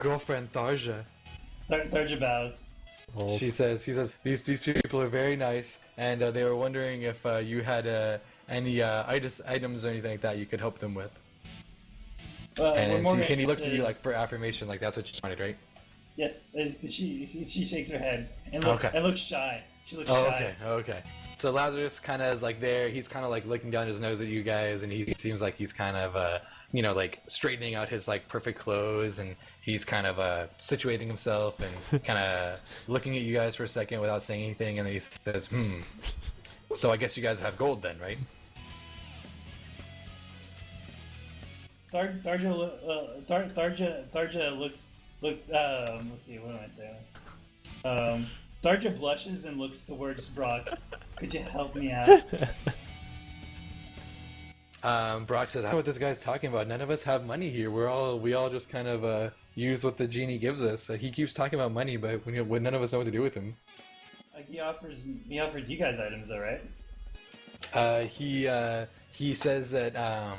girlfriend Tharja. Tharja bows. She says these people are very nice, and they were wondering if you had any items or anything like that you could help them with. And so he looks at you like for affirmation, like that's what you wanted, right? Yes, she shakes her head and looks shy. She looks shy. Okay. So Lazarus kind of is like there. He's kind of like looking down his nose at you guys, and he seems like he's kind of, like straightening out his like perfect clothes, and he's kind of situating himself and kind of looking at you guys for a second without saying anything, and then he says, So I guess you guys have gold then, right? Tharja looks. Let's see. What am I saying? Tharja blushes and looks towards Brock. Could you help me out? Brock says, I don't know what this guy's talking about. None of us have money here. We all just kind of use what the genie gives us. He keeps talking about money, but none of us know what to do with him. He offers you guys items, though, right? He says that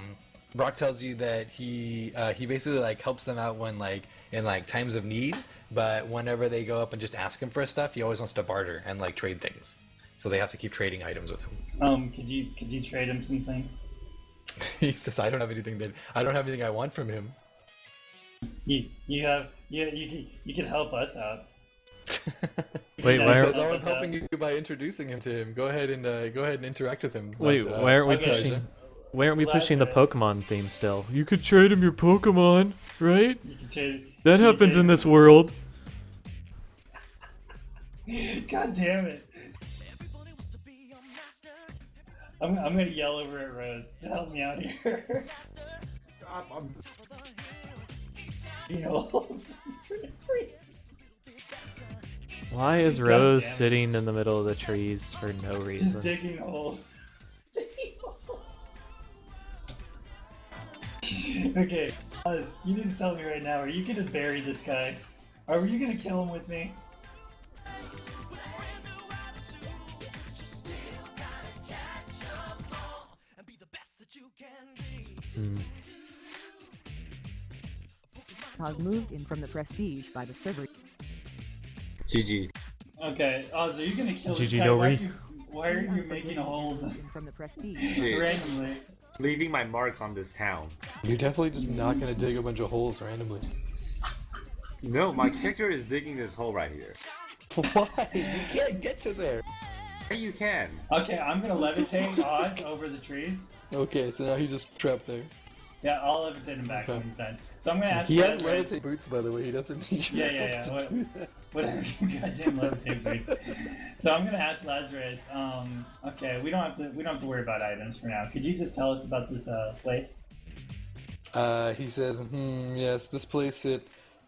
Brock tells you that he basically like helps them out when like in like times of need, but whenever they go up and just ask him for stuff, he always wants to barter and like trade things. So they have to keep trading items with him. Could you trade him something? He says, I don't have anything I want from him. You can help us out. Wait, why are I was helping you by introducing him to him? Go ahead and interact with him. Wait, why aren't we pushing? Why aren't we pushing the Pokemon theme still? You could trade him your Pokemon, right? You can trade. That happens in this world. God damn it! I'm gonna yell over at Rose to help me out here. Why is Rose sitting in the middle of the trees for no reason? Just digging holes. Okay, Oz, you need to tell me right now, are you gonna bury this guy? Are you gonna kill him with me? Oz moved in from the prestige by the server. GG. Okay, Oz, are you gonna kill this GG guy? Why are you making a hole from the prestige randomly? Leaving my mark on this town. You're definitely just not gonna dig a bunch of holes randomly. No, my character is digging this hole right here. Why? You can't get to there. Yeah, you can. Okay, I'm gonna levitate Oz over the trees. Okay, so now he's just trapped there. Yeah, I'll levitate him back when he's done. So I'm gonna ask. He has levitate boots, by the way. He doesn't need you. Yeah. Whatever. Goddamn levitate boots. So I'm gonna ask Lazarus. Okay, we don't have to worry about items for now. Could you just tell us about this place? He says, yes, this place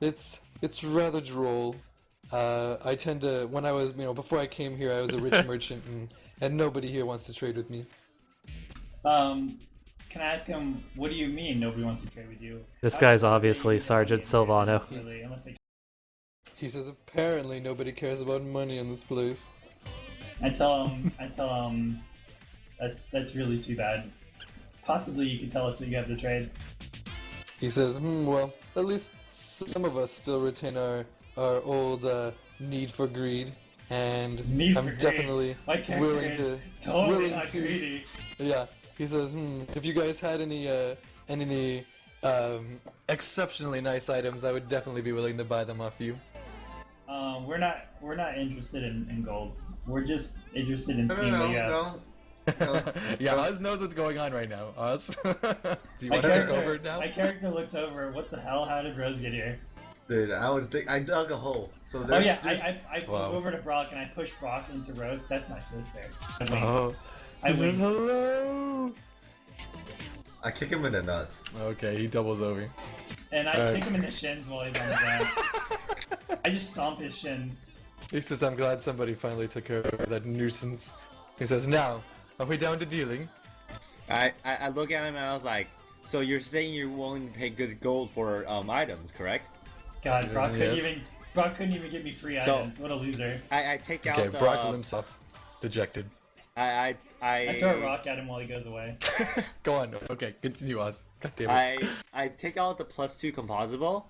it's rather droll. I tend to when I was before I came here I was a rich merchant and nobody here wants to trade with me. Can I ask him, what do you mean nobody wants to trade with you? This guy's obviously Sergeant Silvano. He says apparently nobody cares about money in this place. I tell him that's really too bad. Possibly you could tell us what you have to trade. He says, well, at least some of us still retain our old need for greed, and I'm definitely willing to. Greedy. Yeah, he says, if you guys had any exceptionally nice items, I would definitely be willing to buy them off you. We're not interested in gold. We're just interested in seeing what you have. Yeah, Oz knows what's going on right now. Oz, do you want to take over now? My character looks over. What the hell? How did Rose get here? Dude, I dug a hole. So I go over to Brock and I push Brock into Rose. That's my sister. He says hello. I kick him in the nuts. Okay, he doubles over. And I kick him in the shins while he's on the ground. I just stomp his shins. He says, I'm glad somebody finally took care of that nuisance. He says, now, are we down to dealing? I look at him and I was like, so you're saying you're willing to pay good gold for items, correct? God, Brock couldn't even give me free items. What a loser. I take out Okay, Brock limps off. It's dejected. I throw a rock at him while he goes away. Go on. Okay, continue, Oz. God damn it. I take out the +2 composable,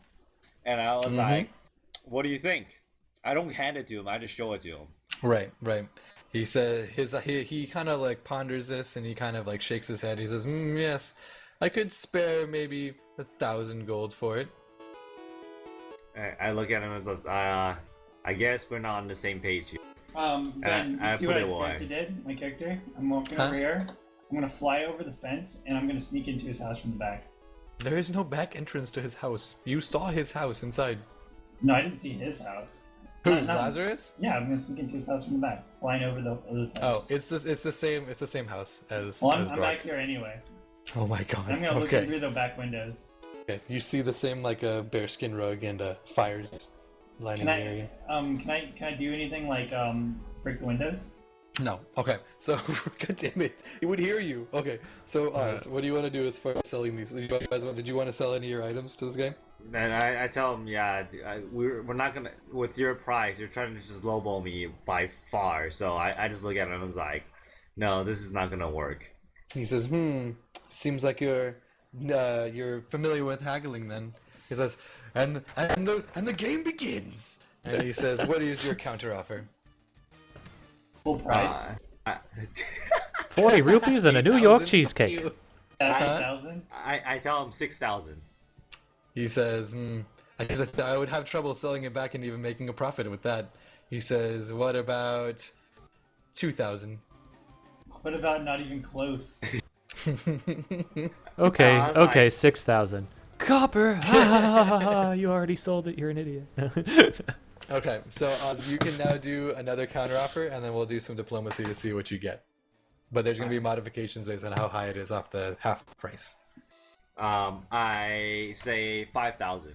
and I was like, "What do you think?" I don't hand it to him. I just show it to him. Right. He says he kind of like ponders this, and he kind of like shakes his head. He says, "Yes, I could spare maybe 1,000 gold for it." I look at him and says, "I guess we're not on the same page here." Ben, I you see put what it my away. character did? My character? I'm walking over here. I'm gonna fly over the fence, and I'm gonna sneak into his house from the back. There is no back entrance to his house. You saw his house inside. No, I didn't see his house. Who's Not- Lazarus? Yeah, I'm gonna sneak into his house from the back, flying over the fence. Oh, it's the same house as Well, as I'm Brock. back here anyway. Oh my god. I'm gonna look in Okay. through the back windows. Okay. You see the same like a bearskin rug and fires lining Can the area. can I do anything like break the windows? No. Okay. So, god damn it, he would hear you. Okay. So, Oz, what do you want to do as far as selling these? Did you want to sell any of your items to this guy? And I tell him, yeah, we're not gonna, with your price, you're trying to just lowball me by far. So I just look at him and was like, no, this is not gonna work. He says, seems like you're familiar with haggling then. He says, and the game begins. And he says, what is your counter offer? Full price. Boy, rupees and a New York cheesecake. 1,000. I tell him 6,000. He says, I would have trouble selling it back and even making a profit with that. He says, what about 2,000? What about not even close? Okay, I was okay, like- 6,000. Copper! You already sold it, you're an idiot. Okay, so Oz, you can now do another counteroffer, and then we'll do some diplomacy to see what you get. But there's going to be modifications based on how high it is off the half price. I say 5,000.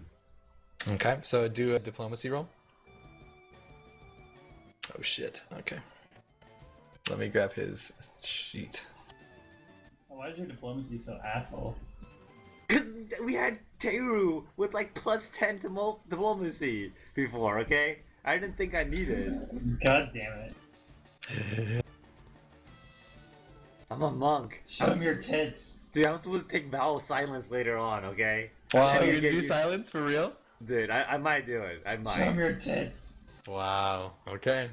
Okay, so do a diplomacy roll. Oh shit, okay. Let me grab his sheet. Why is your diplomacy so asshole? Cause we had Teru with like plus 10 to diplomacy before, okay? I didn't think I needed. God damn it. I'm a monk. Show him your tits. Dude, I'm supposed to take vow of silence later on, okay? Wow, Show you're you- gonna do silence for real? Dude, I might do it. I Show him might. your tits. Wow, okay.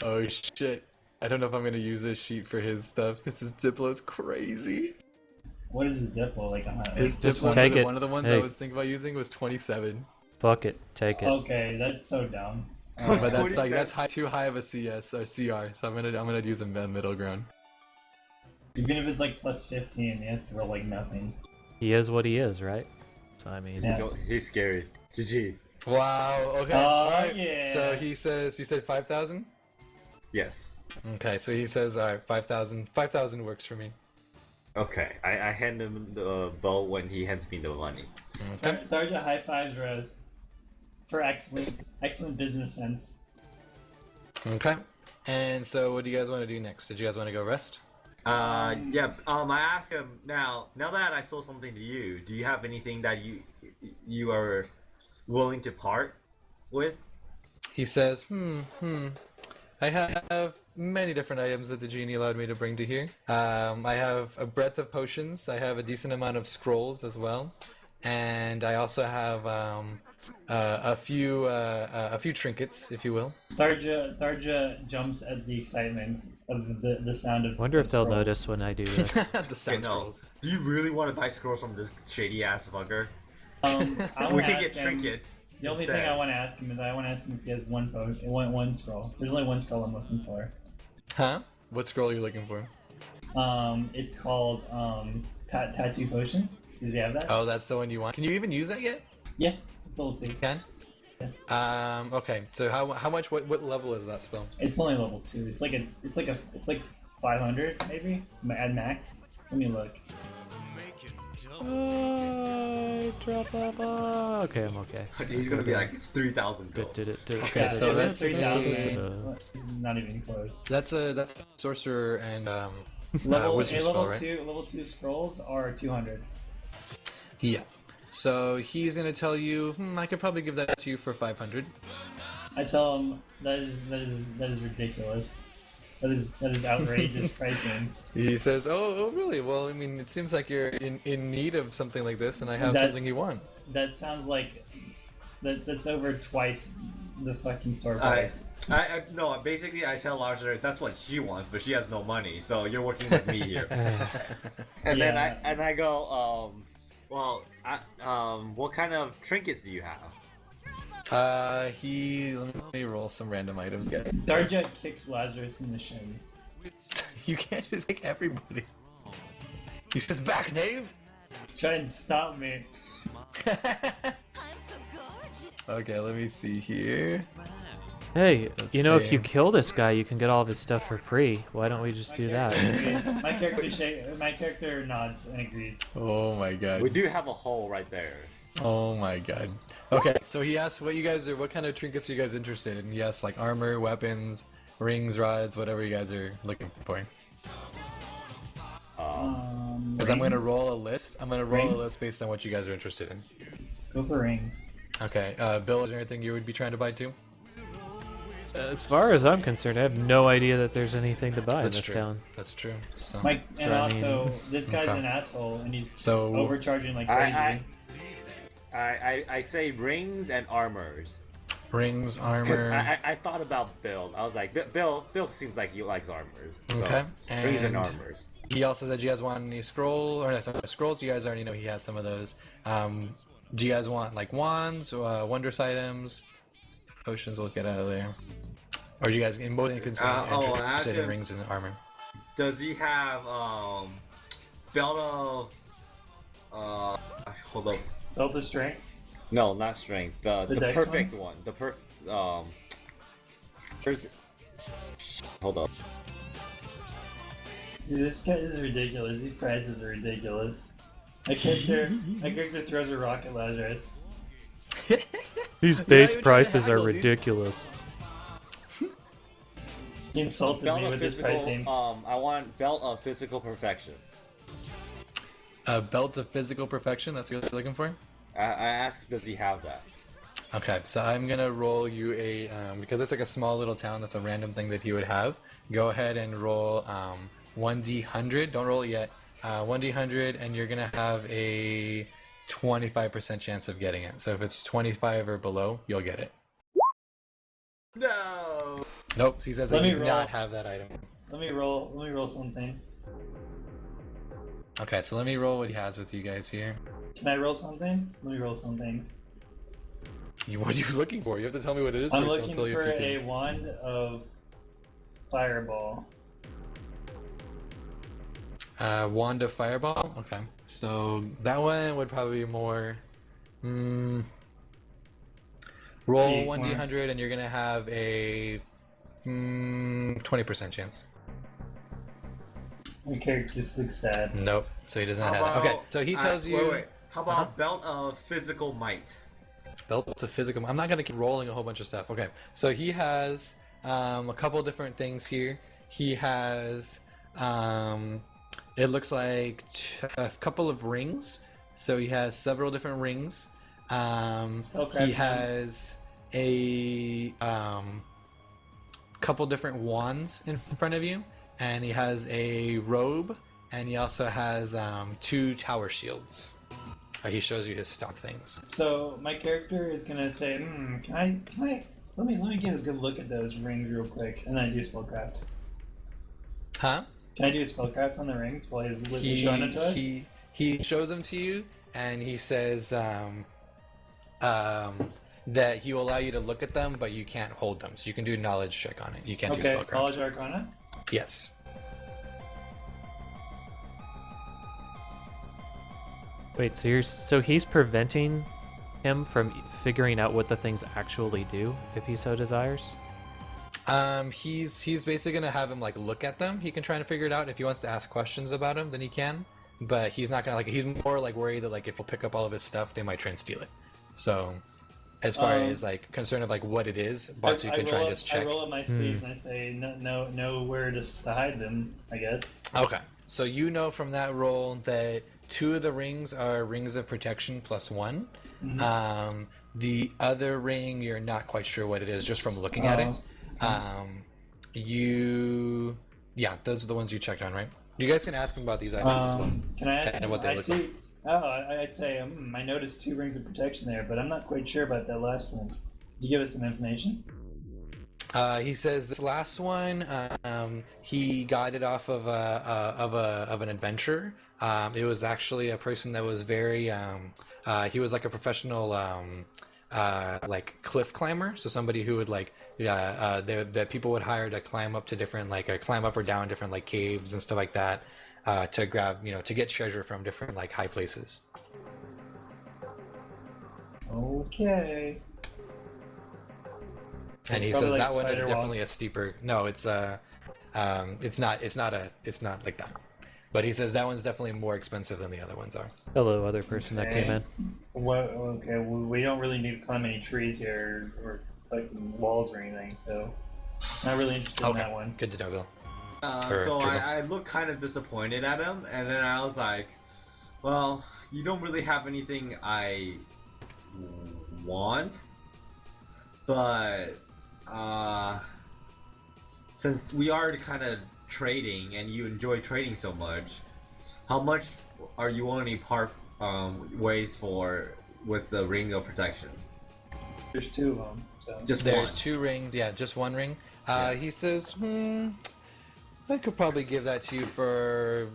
Oh shit. I don't know if I'm gonna use this sheet for his stuff, because his Diplo's crazy. What is a diplo? Like, His Just Diplo, take it. one of the ones I Hey. was thinking about using was 27. Fuck it, take it. okay, that's so dumb. But that's 27. that's too high of a CS or CR, so I'm gonna use a middle ground. Even if it's like plus 15, he has to roll like nothing. He is what he is, right? So, I mean, Yeah. He's scary. GG. Wow. Okay. Oh, Alright. yeah. So he says, you said 5,000. Yes. Okay. So he says, all right, 5,000. 5,000 works for me. Okay, I hand him the bow when he hands me the money. Okay. Tharja high fives Rose for excellent business sense. Okay. And so, what do you guys want to do next? Did you guys want to go rest? Yeah. I ask him now that I sold something to you, do you have anything that you are willing to part with? He says, I have many different items that the genie allowed me to bring to here. I have a breadth of potions. I have a decent amount of scrolls as well, and I also have a few trinkets, if you will. Tharja jumps at the excitement of the sound of. wonder if they'll scrolls. notice when I do this. The sound Okay, no. scrolls. Do you really want to buy scrolls from this shady ass fucker? I We wanna can ask get him- trinkets. The only thing I want to ask him is if he has one scroll. There's only one scroll I'm looking for. Huh? What scroll are you looking for? It's called tattoo potion. Does he have that? Oh, that's the one you want. Can you even use that yet? Yeah, level 2. You can. Okay. So how much? What level is that spell? It's only level 2. It's like 500 maybe at max. Let me look. Okay, I'm okay. He's gonna be like, it's 3,000 gold. Did it. Okay, Yeah, so it's that's 3,000. Not even close. That's sorcerer and Level wizard spell, level right? 2 level 2 scrolls are 200. Yeah. So he's gonna tell you, I could probably give that to you for 500. I tell him that is ridiculous. That is outrageous pricing. He says, "Oh, really? Well, I mean, it seems like you're in need of something like this, and I have That- something you want." That sounds like That's over twice the fucking store price. No, basically I tell Larger that's what she wants, but she has no money, so you're working with me here. And then I go, what kind of trinkets do you have? Let me roll some random item. Yeah. Darjet kicks Lazarus in the shins. You can't just like everybody. He says back, knave. Try and stop me. Okay, let me see here. Hey, Let's you know, see. if you kill this guy, you can get all of his stuff for free. Why don't we just do that? My character nods and agrees. Oh my god. We do have a hole right there. Oh my god. Okay, so he asks what kind of trinkets are you guys interested in? He asks like armor, weapons, rings, rods, whatever you guys are looking for. Because I'm gonna roll a list. I'm gonna roll a list based on what you guys are interested in. Go for rings. Okay, Bill, is there anything you would be trying to buy too? As far as I'm concerned, I have no idea that there's anything to buy in this true. town. That's true. So, Mike, So, and I also, mean- this guy's Okay. an asshole, and he's So- overcharging like crazy. I say rings and armors. rings, 'Cause armor. I thought about build. I was like, Bill seems like he likes armors. So Okay, rings and and armors. he also said, "Do you guys want any scrolls? You guys already know he has some of those. Do you guys want like wands, wondrous items, potions? We'll get out of there. Or you guys in both interested in him- rings and armor? Does he have belt of hold up? Belt of strength. No, not strength. The dex perfect one. The Where's hold up. Dude, this guy is ridiculous. These prices are ridiculous. My character throws a rock at Lazarus. These not base even trying to prices are haggle, dude. ridiculous. He insulted Belt me of with his physical. pricing. I want belt of physical perfection. A belt of physical perfection. That's what you're looking for. I asked, does he have that? Okay, so I'm gonna roll you a because it's like a small little town. That's a random thing that he would have. Go ahead and roll 1d100. Don't roll it yet. 1d100, and you're gonna have a 25% chance of getting it. So if it's 25 or below, you'll get it. No. Nope. He says Let he me does roll. not have that item. Let me roll something. Okay, so let me roll what he has with you guys here. Can I roll something? Let me roll something. What are you looking for? You have to tell me what it is I'm first. looking I'll tell you for if you a can. wand of fireball. Wand of Fireball. Okay, so that one would probably be more. Roll D4. 1d100, and you're gonna have a 20% chance. My character just looks sad. Nope. So he does not How have that. Okay, about- so he tells you Wait. How about Uh-huh. belt of physical might? belt to physical. I'm not gonna keep rolling a whole bunch of stuff. Okay, so he has a couple different things here. He has it looks like a couple of rings. So he has several different rings. He has a couple different wands in front of you, and he has a robe, and he also has 2 tower shields. He shows you his stock things. So my character is gonna say, can I let me get a good look at those rings real quick, and then I do spellcraft. Huh? Can I do spellcraft on the rings while he's showing it to us? He shows them to you, and he says that he will allow you to look at them, but you can't hold them. So you can do a knowledge check on it. You can't do Okay, spellcraft. College Arcana. Yes. Wait, so he's preventing him from figuring out what the things actually do if he so desires? He's basically gonna have him like look at them. He can try to figure it out. If he wants to ask questions about them, then he can. But he's not gonna he's more like worried that like if he'll pick up all of his stuff, they might try and steal it. So as far as like concern of like what it is, Batsu can try and just check. I roll up my sleeves and I say, no where to hide them, I guess. Okay. So you know from that roll that 2 of the rings are rings of protection +1. Mm-hmm. The other ring, you're not quite sure what it is just from looking at it. Yeah, those are the ones you checked on, right? You guys can ask him about these items as well. Can I ask And him, what they I look see, I'd say I noticed 2 rings of protection there, but I'm not quite sure about that last one. Could you give us some information? He says this last one, he got it off of an adventurer. It was actually a person that was very, he was like a professional, like cliff climber. So somebody who would like, that people would hire to climb up to different, like climb up or down different like caves and stuff like that, to grab, to get treasure from different like high places. Okay. And he Probably says like that one is Spider definitely Walk. a steeper. No, it's not like that. But he says that one's definitely more expensive than the other ones are. Hello, other person that came in. What? Okay, well, we don't really need to climb any trees here or fucking walls or anything, so not really interested in that one. Good to know, Bill. So Triple. I looked kind of disappointed at him, and then I was like, well, you don't really have anything I want, but since we are kind of trading and you enjoy trading so much, how much are you willing to part ways for with the ring of protection? There's 2 of them, so. Just There's one. 2 rings, yeah, just 1 ring. Yeah. He says, I could probably give that to you for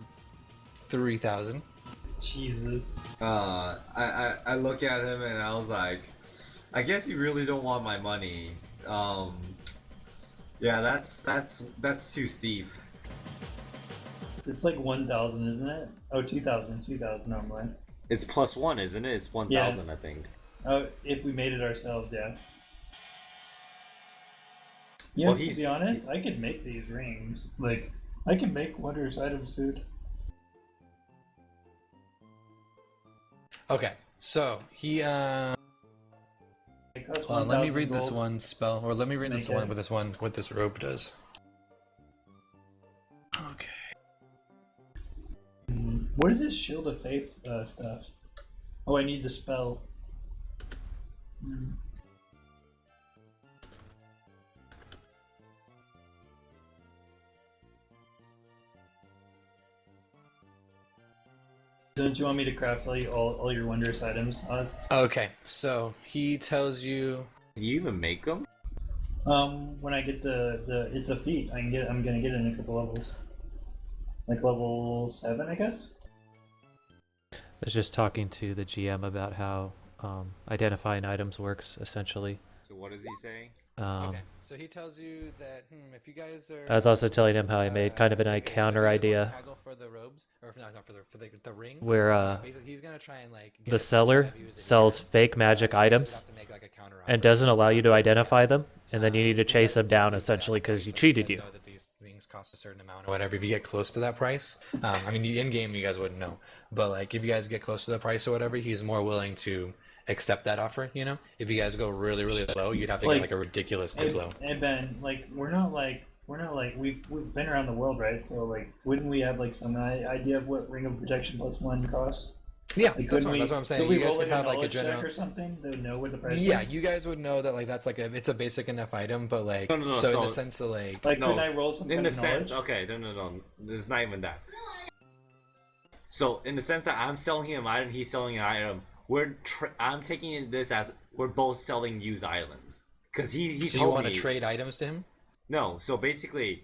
3,000. Jesus. I look at him and I was like, I guess you really don't want my money. Yeah, that's too steep. It's like 1,000, isn't it? Oh, 2,000. 2,000 normally. It's +1, isn't it? It's 1,000, Yeah. I think. Oh, if we made it ourselves, yeah. You Well, know, to be honest, I could make these rings. Like, I can make Wondrous Item Suit. Okay, so he It costs let me 1,000 read this gold. one spell, or let me read this Make one it. what this robe does. Okay. What is this Shield of Faith stuff? Oh, I need the spell. Don't you want me to craft all your wondrous items, Oz? Okay, so he tells you. Can you even make them? When I get it's a feat. I'm gonna get it in a couple levels. Like level 7, I guess. I was just talking to the GM about how identifying items works, essentially. So what is he saying? Okay, so he tells you that if you guys are. I was also telling him how I made kind of an okay, so if counter you guys idea wanna haggle for the robes, or not for the ring. where Basically, he's gonna try and like. Get the a seller percent of you as a sells hero. fake magic So you items have to make, like, a counter and offer. doesn't allow you to identify Yes. them, and then you need to chase them down, essentially, because you cheated you. Know that these things cost a certain amount or whatever. If you get close to that price, I mean, in game you guys wouldn't know, but like if you guys get close to the price or whatever, he's more willing to accept that offer. If you guys go really really low, you'd have to get like a ridiculously low. Hey Ben, like we're not like we've been around the world, right? So like, wouldn't we have like some idea of what Ring of Protection +1 costs? Yeah, Like, that's couldn't what I'm saying. Could we You guys roll could like have like a knowledge check general. or something to know what the price Yeah, is? you guys would know that like that's like it's a basic enough item, but like No, so in so- the sense of like Like, No, couldn't I roll some In kind the of sense, knowledge? okay, no, it's not even that. So in the sense that I'm selling him an item, he's selling an item. I'm taking this as we're both selling used items because he so you told want to me trade items to him. no. So basically,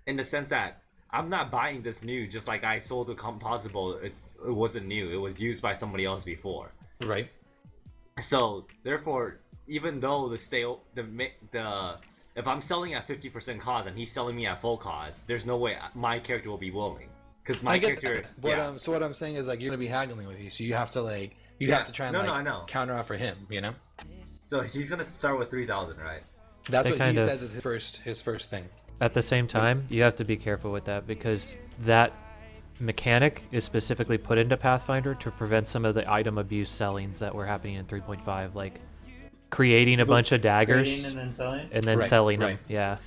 in the sense that I'm not buying this new, just like I sold a composable. It wasn't new. It was used by somebody else before. Right. So therefore, even though if I'm selling at 50% cost and he's selling me at full cost, there's no way my character will be willing because my I get character. that. But so what I'm saying is like you're gonna be haggling with you, so you have to like have to try and I know. counter offer him. So he's gonna start with 3,000, right? That's They what kind he of- says is his first thing. At the same time, you have to be careful with that because that mechanic is specifically put into Pathfinder to prevent some of the item abuse sellings that were happening in 3.5, like creating a bunch of daggers Creating and then selling? and then Right, selling them. right. Yeah.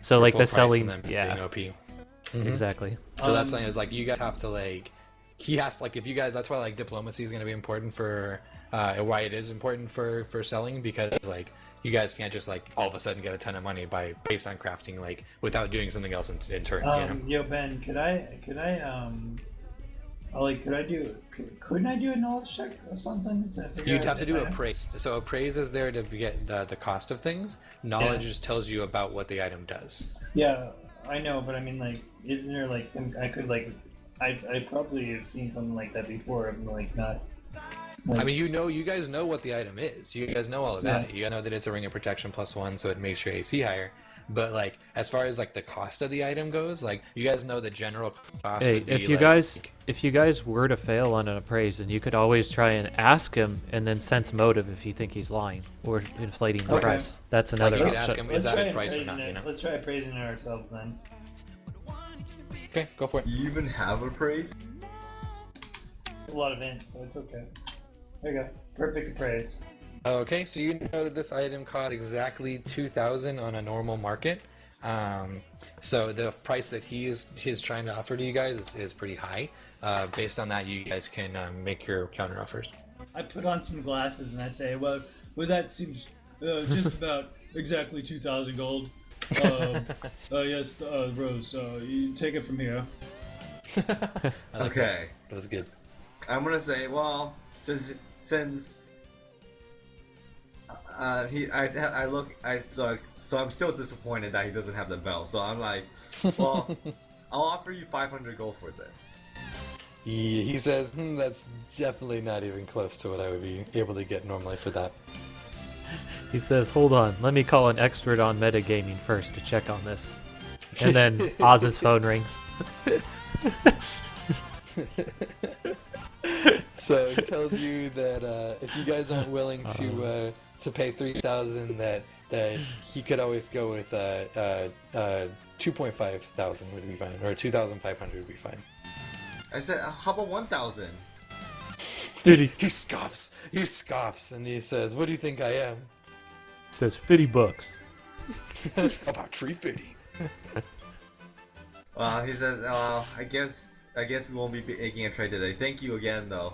So For like full the price selling, and then yeah, being OP. exactly. So that's something is like you guys have to like he has to, like if you guys that's why like diplomacy is going to be important for why it is important for selling because like you guys can't just like all of a sudden get a ton of money based on crafting like without doing something else in turn. Yo Ben, could I like, couldn't I do a knowledge check or something to figure You'd out have to the do item? appraise. So appraise is there to get the cost of things. Knowledge Yeah. just tells you about what the item does. Yeah, I know, but I mean, like, isn't there like some? I could like, I probably have seen something like that before. I'm like not. Like, I mean, you guys know what the item is. You guys know all about it. You know that it's a ring of protection +1, so it makes your AC higher. But like, as far as like the cost of the item goes, like you guys know the general cost. Hey, would be, if you guys were to fail on an appraise, then you could always try and ask him and then sense motive if you think he's lying or inflating the Okay. price. That's like another you could option. ask him, is let's that try a price or appraising not? it. You know. Let's try appraising it ourselves then. Okay, go for it. You even have a praise? A lot of int, so it's okay. There you go. Perfect appraise. Okay, so you know that this item costs exactly 2,000 on a normal market. So the price that he's trying to offer to you guys is pretty high. Based on that, you guys can make your counter offers. I put on some glasses and I say, well, that seems just about exactly 2,000 gold. Yes, Rose, you take it from here. I like Okay. that was good. I'm gonna say, well, since I look, so I'm still disappointed that he doesn't have the bell. So I'm like, well, I'll offer you 500 gold for this. He says, that's definitely not even close to what I would be able to get normally for that. He says, hold on, let me call an expert on metagaming first to check on this. And then Oz's phone rings. So it tells you that if you guys aren't willing to pay 3,000, that he could always go with 2.5 thousand would be fine, or 2,500 would be fine. I said, how about 1,000? Dude, He scoffs. He scoffs, and he says, "What do you think I am?" says 50 bucks. About tree fitting. Well, he says, I guess we won't be making a trade today. Thank you again, though.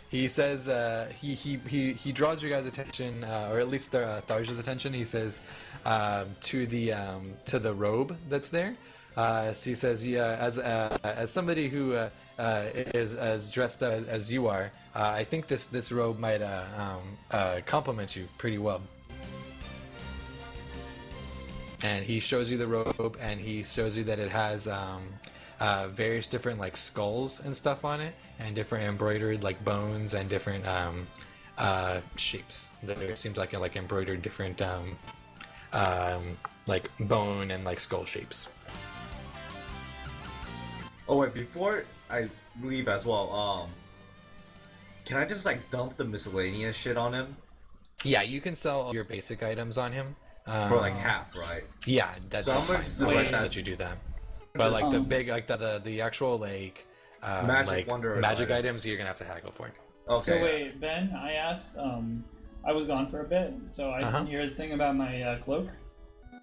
He says he draws your guys' attention, or at least Tharja's attention. He says to the robe that's there. So he says, yeah, as somebody who is as dressed as you are, I think this robe might complement you pretty well. And he shows you the robe, and he shows you that it has various different like skulls and stuff on it, and different embroidered like bones and different shapes. That it seems like embroidered different like bone and like skull shapes. Oh wait, before I leave as well, can I just like dump the miscellaneous shit on him Yeah, you can sell all your basic items on him. for like half, right? Yeah, So that's I'm fine. gonna No wait. worries that you do that. But like the big, like the actual like Magic wonder magic item. items, you're gonna have to haggle for. Okay. So wait, Ben, I asked, I was gone for a bit, so I didn't hear a thing about my cloak.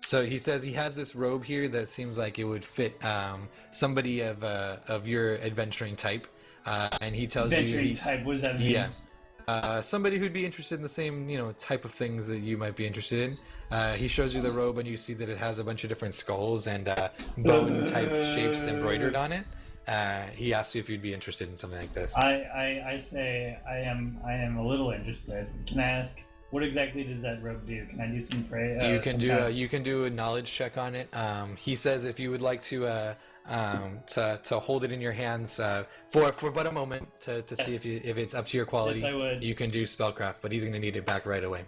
So he says he has this robe here that seems like it would fit somebody of your adventuring type, and he tells Adventuring you, type, what does that mean? yeah, somebody who'd be interested in the same type of things that you might be interested in. He shows you the robe, and you see that it has a bunch of different skulls and bone type shapes embroidered on it. He asks you if you'd be interested in something like this. I say I am a little interested. Can I ask, what exactly does that robe do? Can I do some pray? You can do a knowledge check on it. He says if you would like to hold it in your hands for but a moment to see if it's up to your quality. Yes, I would. You can do spellcraft, but he's going to need it back right away.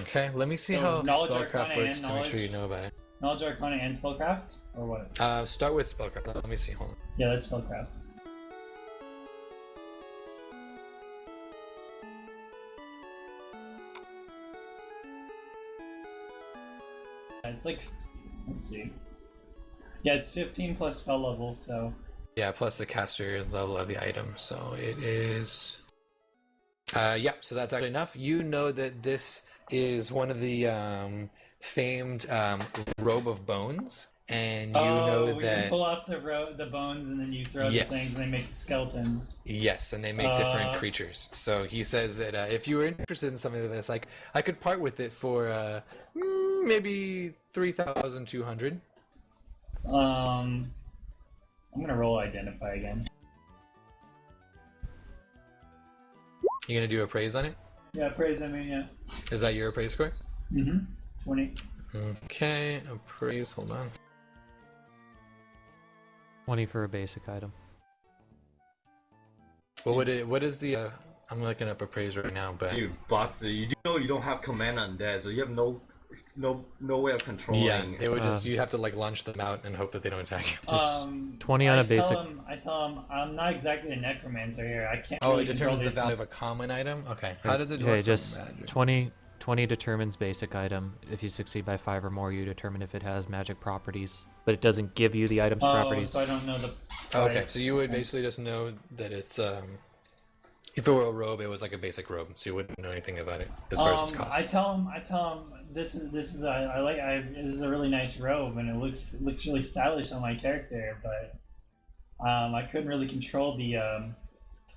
Okay, let me see So how knowledge, spellcraft arcana, works and to make sure you knowledge? know about it. Knowledge, Arcana, and Spellcraft? Or what? Start with spellcraft. Let me see. Hold on. Yeah, that's Spellcraft. It's like, let's see. Yeah, it's 15 plus spell level, so. Yeah, plus the caster's level of the item, so it is. Yeah, so that's actually enough. You know that this is one of the famed robe of bones, and you know you that pull off the bones and then you throw Yes. the things and they make skeletons. yes, and they make different creatures. So he says that if you were interested in something like this, like I could part with it for maybe 3,200. I'm gonna roll identify again. You gonna do appraise on it? Yeah, praise. I mean, yeah. Is that your appraise score? 20. Okay, appraise. Hold on. 20 for a basic item. What is the? I'm looking up appraise right now, but Dude, bots, you do know you don't have command on dead, so you have no way of controlling. yeah, they would just you have to like launch them out and hope that they don't attack you. Just 20 on a basic. I tell him I'm not exactly a necromancer here. I can't. Oh, really it determines the control value these of a common item. Okay, how does it work? Okay, for just magic? 20 determines basic item. If you succeed by 5 or more, you determine if it has magic properties, but it doesn't give you the item's properties. So I don't know the. Okay, price. so you would basically just know that it's if it were a robe, it was like a basic robe, so you wouldn't know anything about it as far as its cost. I tell him this is this is a really nice robe and it looks really stylish on my character, but I couldn't really control the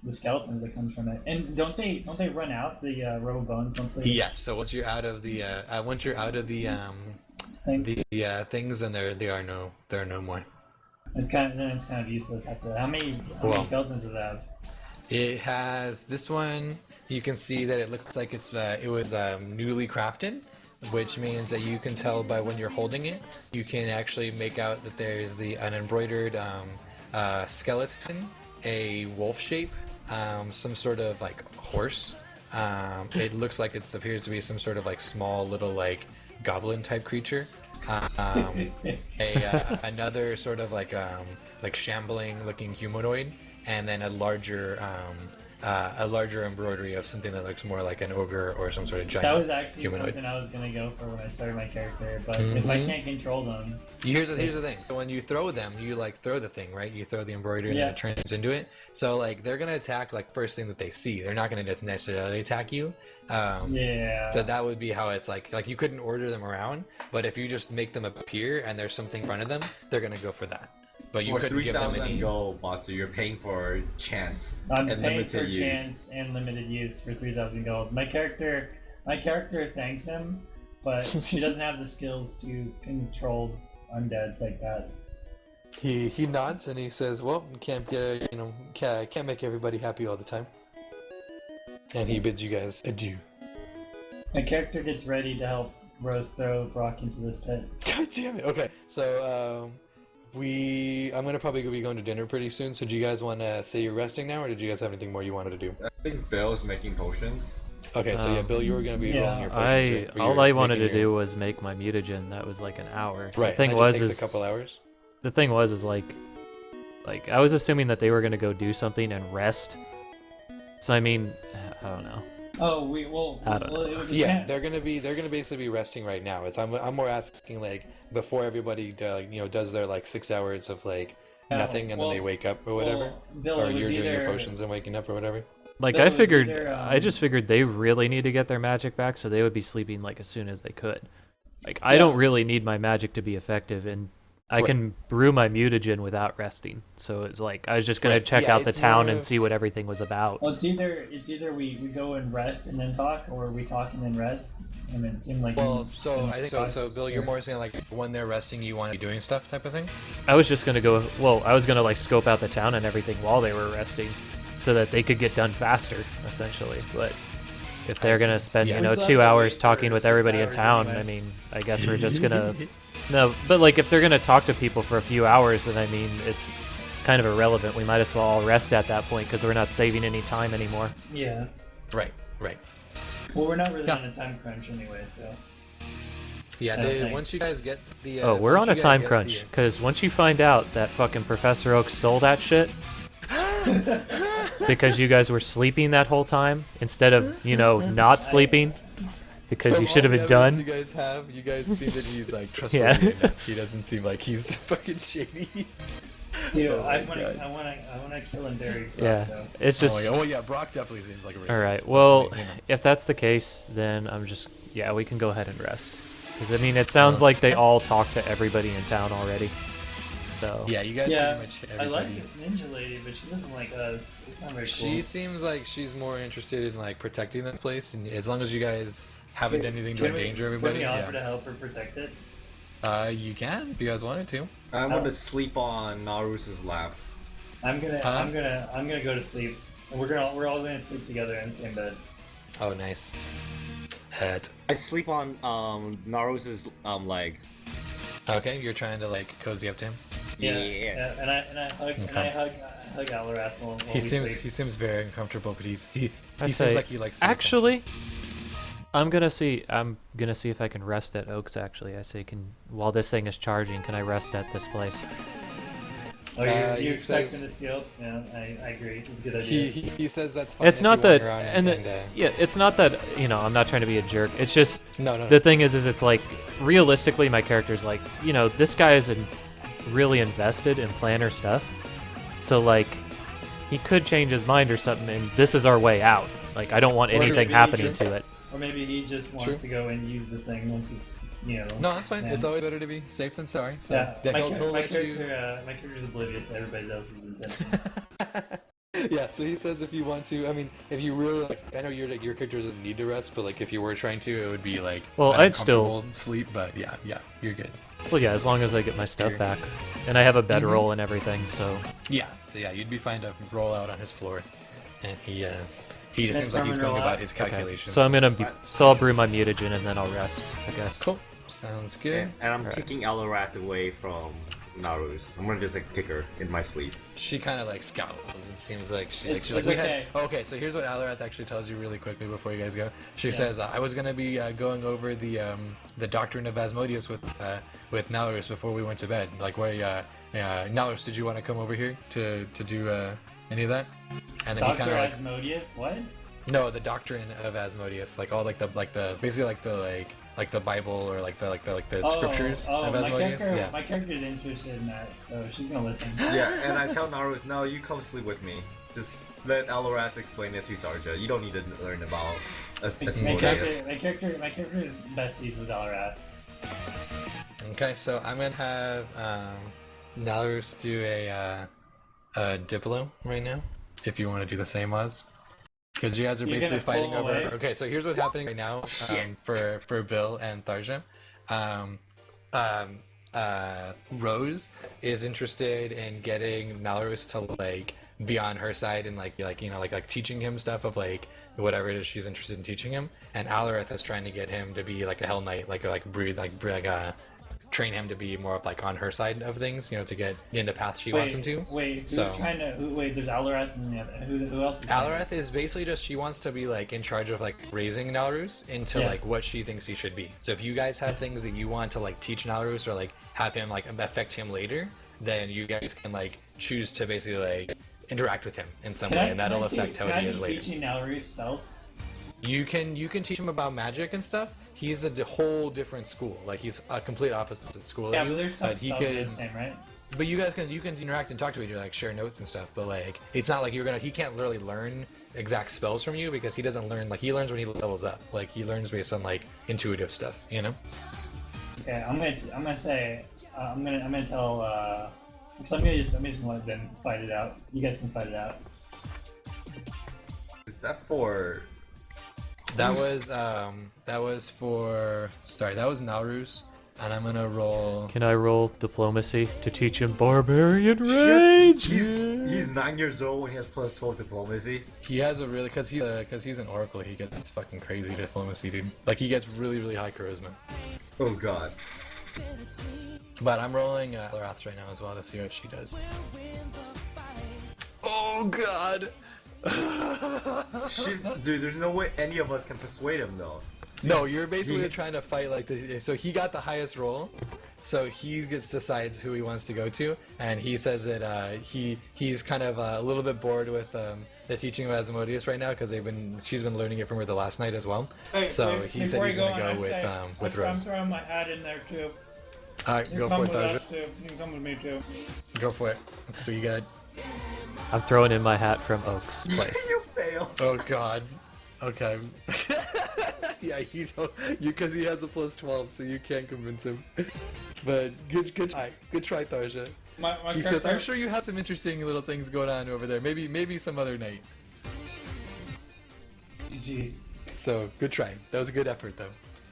skeletons that come from it. And don't they run out the robe bones? Yes. So once you're out of the things, then there are no more. It's kind of useless after that. How many skeletons does it have? It has this one. You can see that it looks like it was newly crafted, which means that you can tell by when you're holding it. You can actually make out that there's an embroidered skeleton, a wolf shape, some sort of like horse. It looks like it appears to be some sort of like small little like goblin type creature. Another sort of like shambling looking humanoid, and then a larger embroidery of something that looks more like an ogre or some sort of giant That was actually humanoid. something I was gonna go for when I started my character, but if I can't control them, Here's the thing. So when you throw them, you like throw the thing, right? You throw the embroidery and then it turns into it. So like they're gonna attack like first thing that they see. They're not gonna just necessarily attack you. So that would be how it's like you couldn't order them around, but if you just make them appear and there's something in front of them, they're gonna go for that. But you couldn't give them any gold, bots, so you're paying for chance. I'm and paying limited for use. chance and limited use for 3,000 gold. My character thanks him, but she doesn't have the skills to control undeads like that. He nods and he says, "Well, you can't can't make everybody happy all the time." And he bids you guys adieu. My character gets ready to help Rose throw Brock into this pit. God damn it. Okay, so I'm gonna probably be going to dinner pretty soon. So do you guys want to say you're resting now, or did you guys have anything more you wanted to do? I think Bill's making potions. Okay, so yeah, Bill, you were gonna be rolling your potions. Right? Or all you're I wanted to making do was make my mutagen. That was like an hour. Right. The thing that was just takes a couple hours. The thing was like I was assuming that they were gonna go do something and rest. So I mean, I don't know. Oh, I don't know. Yeah, they're gonna basically be resting right now. I'm more asking like before everybody does their like 6 hours of like nothing and then they wake up or whatever, Bill, or you're doing your potions and waking up or whatever. Like Bill, I just figured they really need to get their magic back, so they would be sleeping like as soon as they could. Like I don't really need my magic to be effective, and I can brew my mutagen without resting. So it's like I was just gonna check out the town and see what everything was about. Well, it's either we go and rest and then talk, or we talk and then rest. And it seemed like I think so. So Bill, you're more saying like when they're resting, you want to be doing stuff type of thing. I was just gonna go. Well, I was gonna like scope out the town and everything while they were resting, so that they could get done faster, essentially. But if they're gonna spend 2 hours talking with everybody in town, I mean, I guess we're just gonna. No, but like if they're gonna talk to people for a few hours, then I mean it's kind of irrelevant. We might as well all rest at that point because we're not saving any time anymore. Yeah. Right. Well, we're not really on a time crunch anyway, so. Yeah, once you guys get the. We're on a time crunch because once you find out that fucking Professor Oak stole that shit. Because you guys were sleeping that whole time instead of not sleeping. Because you should have been done. You guys seem that he's like trustworthy enough. He doesn't seem like he's fucking shady. Dude, I wanna kill and bury Brock, though. It's just. Oh yeah, Brock definitely seems like a really all right. Well, if that's the case, then I'm just we can go ahead and rest. Because I mean, it sounds like they all talked to everybody in town already. So. Yeah, you guys pretty much everybody. I like this ninja lady, but she doesn't like us. It's not very cool. She seems like she's more interested in like protecting the place, and as long as you guys haven't done anything to endanger everybody. Can we offer to help her protect it? You can if you guys wanted to. I'm gonna sleep on Narus's lap. I'm gonna go to sleep. And we're all gonna sleep together in the same bed. Oh, nice. Head. I sleep on Narus's leg. Okay, you're trying to like cozy up to him. Yeah. And I hug Alarath while He we sleep. seems very uncomfortable, but he I seems say, like he likes. To be actually, I'm gonna see if I can rest at Oaks. Actually, I say, while this thing is charging, can I rest at this place? Oh, he you expect says- him to steal? Yeah, I agree. It's a good He, idea. he says that's fine. It's if not you that, walk around and yeah, it's not that I'm not trying to be a jerk. It's just no. the thing is it's like realistically, my character's like, this guy is really invested in planner stuff, so like he could change his mind or something, and this is our way out. Like I don't want Or anything maybe he happening just- to it. Or maybe he just wants True. to go and use the thing once it's No, that's fine. Yeah. It's always better to be safe than sorry. So Yeah, he'll my let you. character's oblivious to everybody else's intentions. Yeah, so he says if you want to, I mean, if you really like, I know your character doesn't need to rest, but like if you were trying to, it would be like Well, an I'd still- uncomfortable sleep. But yeah, you're good. Well, yeah, as long as I get my stuff back, and I have a Mm-hmm. bedroll and everything, so Yeah, so yeah, you'd be fine to roll out on his floor, and he just Next seems like time he's we going roll about out? his okay. calculations. So I'm and gonna stuff. I'll brew my mutagen and then I'll rest, I guess. Cool. Sounds good. And I'm Alright. kicking Alarath away from Narus. I'm gonna just like kick her in my sleep. She kind of like scowls and seems like she's It's like we okay. had. Okay, so here's what Alarath actually tells you really quickly before you guys go. She says I was gonna be going over the doctrine of Asmodeus with Nalrus before we went to bed. Like where Nalrus, did you want to come over here to do any of that? And then he Dr. kind of like Asmodeus, what? no, the doctrine of Asmodeus, like all like the basically like the Bible or like the scriptures of Asmodeus. My character's interested in that, so she's gonna listen. Yeah, and I tell Narus, no, you come sleep with me. Just let Alarath explain it to Tarja. You don't need to learn about My Asmodeus. character's besties with Alarath. Okay, so I'm gonna have Nalrus do a Diplo right now, if you want to do the same, Oz. Because you guys are You're basically gonna pull fighting over. away? Okay, so here's what's happening right now for Bill and Tharja. Rose is interested in getting Nalrus to like be on her side and like teaching him stuff of like whatever it is she's interested in teaching him, and Alareth is trying to get him to be like a Hell Knight, train him to be more of like on her side of things, to get in the path she wants him to. Wait, who's So- trying to? Wait, there's Alarath and the other. Who else? Is Alareth is basically just she wants to be like in charge of like raising Nalrus into Yeah. like what she thinks he should be. So if you guys have things that you want to like teach Nalrus or like have him like affect him later, then you guys can like choose to basically like interact with him in some way, and that'll affect how he is later. Teaching Nalrus spells. You can teach him about magic and stuff. He's a whole different school. Like he's a complete opposite school. Yeah, of you, but there's some he spells that are could. the same, right? But you guys can interact and talk to each other, like share notes and stuff. But like it's not like he can't really learn exact spells from you because he doesn't learn he learns when he levels up. Like he learns based on like intuitive stuff, Okay, I'm gonna say I'm gonna tell. So I'm just let them fight it out. You guys can fight it out. Is that for? That was Nalrus, and I'm gonna roll. Can I roll diplomacy to teach him barbarian rage? He's 9 years old when he has plus 12 diplomacy. He has a really because he's an oracle. He gets fucking crazy diplomacy, dude. Like he gets really high charisma. Oh god. But I'm rolling Larath's right now as well to see what she does. Oh god! Dude, there's no way any of us can persuade him though. No, you're basically trying to fight like so he got the highest roll, so he decides who he wants to go to, and he says that he's kind of a little bit bored with the teaching of Asmodeus right now because she's been learning it from her the last night as well. So he said he's gonna go with Rose. I'm throwing my hat in there too. All right, go for it, Taja. You can come with me too. Go for it. Let's see, you got. I'm throwing in my hat from Oak's place. You fail. Oh god. Okay. Yeah, because he has a plus 12, so you can't convince him. But good try, Tharja. He says, "I'm sure you have some interesting little things going on over there. Maybe some other night." GG. So good try. That was a good effort, though.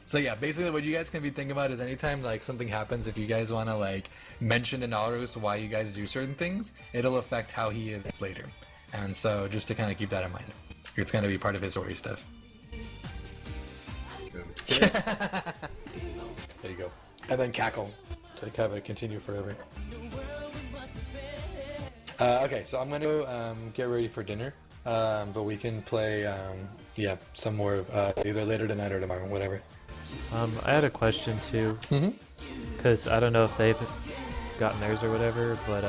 So yeah, basically what you guys can be thinking about is anytime like something happens, if you guys want to like mention to Naurus why you guys do certain things, it'll affect how he is later. And so just to kind of keep that in mind, it's going to be part of his story stuff. There you go. And then cackle to have it continue forever. Okay, so I'm going to get ready for dinner, but we can play, yeah, some more either later tonight or tomorrow, whatever. I had a question too, because I don't know if they've gotten theirs or whatever, but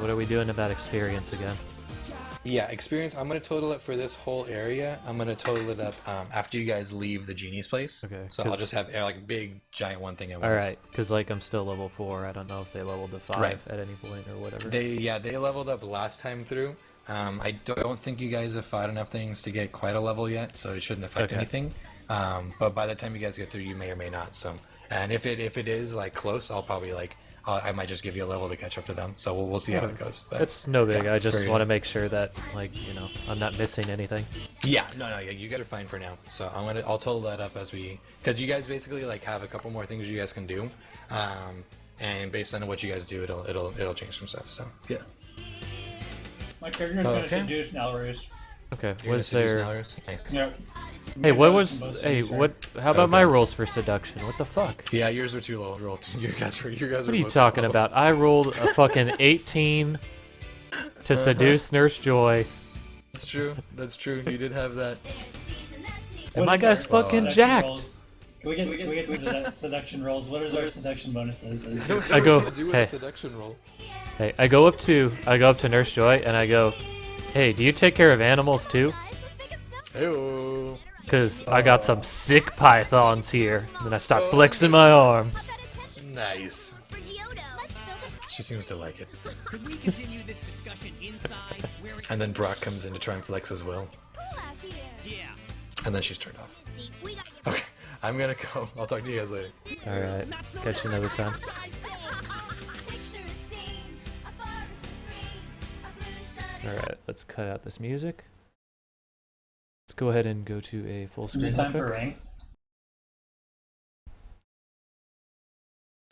what are we doing about experience again? Yeah, experience. I'm going to total it for this whole area. I'm going to total it up after you guys leave the genie's place. Okay. So I'll just have like big, giant one thing at once. All right, because like I'm still level 4. I don't know if they leveled to 5 at any point or whatever. They leveled up last time through. I don't think you guys have fought enough things to get quite a level yet, so it shouldn't affect anything. But by the time you guys get through, you may or may not. So, and if it is like close, I'll probably like I might just give you a level to catch up to them. So we'll see how it goes. But, it's no big. yeah, I just want to make sure that like I'm not missing anything. Yeah, no, yeah, you guys are fine for now. So I'll total that up as we, because you guys basically like have a couple more things you guys can do, and based on what you guys do, it'll change some stuff. So yeah. My character's gonna seduce Nalrus. Okay, You're was gonna seduce there? Nalrus? Nice. Yep. Hey, what was? Hey, what? How about my rolls for seduction? What the fuck? Yeah, yours were too low. Rolled. You guys were. What are you talking about? I rolled a fucking 18 to seduce Nurse Joy. That's true. That's true. You did have that. And my guy's fucking Seduction jacked. rolls? Can we get the seduction rolls? What is our seduction bonuses? I go, hey, seduction roll. hey, I go up to Nurse Joy and I go, hey, do you take care of animals too? Hey-o. Cause I got some sick pythons here. Then I start flexing my arms. Nice. She seems to like it. And then Brock comes in to try and flex as well. And then she's turned off. Okay, I'm gonna go. I'll talk to you guys later. Alright, catch you another time. Alright, let's cut out this music. Let's go ahead and go to a full Is screen. it time real for quick. ranked?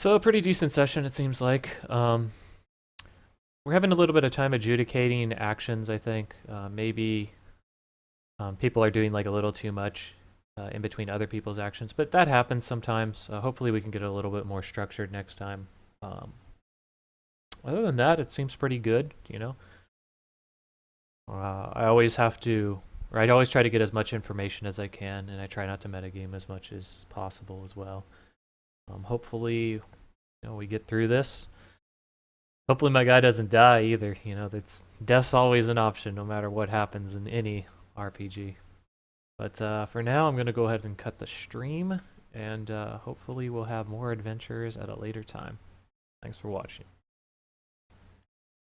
So a pretty decent session, it seems like. We're having a little bit of time adjudicating actions, I think. Maybe people are doing like a little too much in between other people's actions, but that happens sometimes. Hopefully we can get a little bit more structured next time. Other than that, it seems pretty good, I always try to get as much information as I can, and I try not to metagame as much as possible as well. Hopefully, we get through this. Hopefully my guy doesn't die either. Death's always an option no matter what happens in any RPG. But for now, I'm going to go ahead and cut the stream, and hopefully we'll have more adventures at a later time. Thanks for watching.